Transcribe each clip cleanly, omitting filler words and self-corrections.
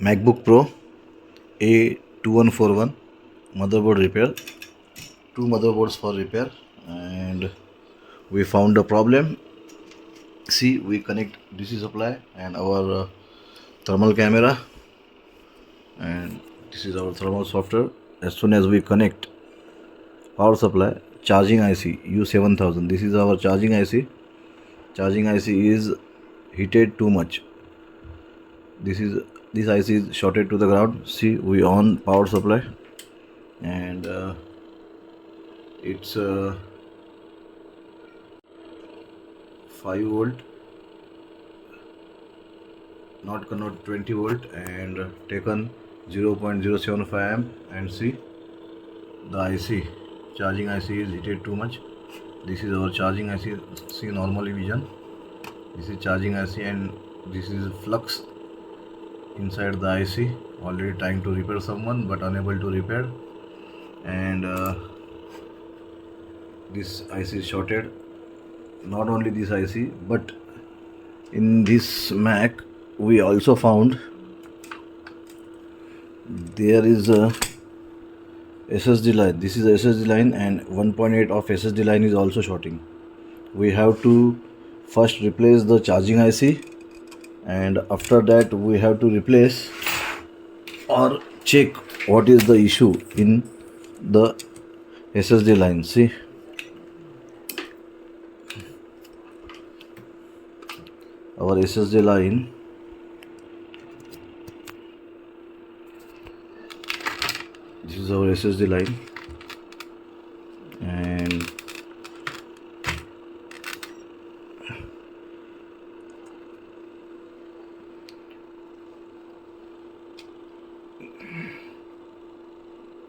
MacBook Pro A2141 motherboard repair. Two motherboards for repair, and we found a problem. See, we connect DC supply and our thermal camera, and this is our thermal software. As soon as we connect power supply, charging IC U7000, this is our charging IC. Charging IC is heated too much. This IC is shorted to the ground. See, we on power supply, and it's 5 volt, not convert 20 volt, and taken 0.075 amp. And see, the IC, charging IC is heated too much. This is our charging IC. See, normally vision, this is charging IC, and this is flux inside the IC, already trying to repair someone but unable to repair. And this IC is shorted. Not only this IC, but in this Mac we also found there is a SSD line. This is a SSD line, and 1.8 of SSD line is also shorting. We have to first replace the charging IC, and after that we have to replace or check what is the issue in the SSD line. See, our SSD line, this is our SSD line, and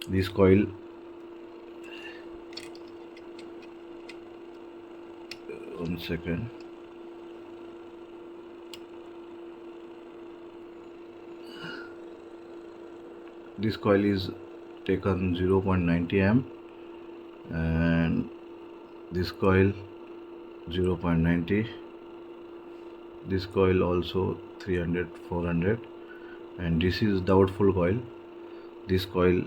this coil, one second, this coil is taken 0.90 amp, and this coil 0.90, this coil also 300 400, and this is doubtful coil. This coil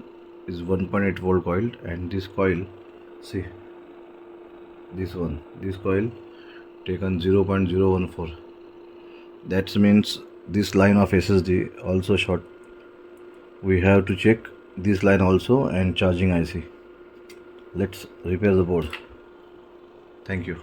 is 1.8 volt coil, and this coil, see, this coil taken 0.014. that means this line of SSD also short. We have to check this line also, and charging IC. Let's repair the board. Thank you.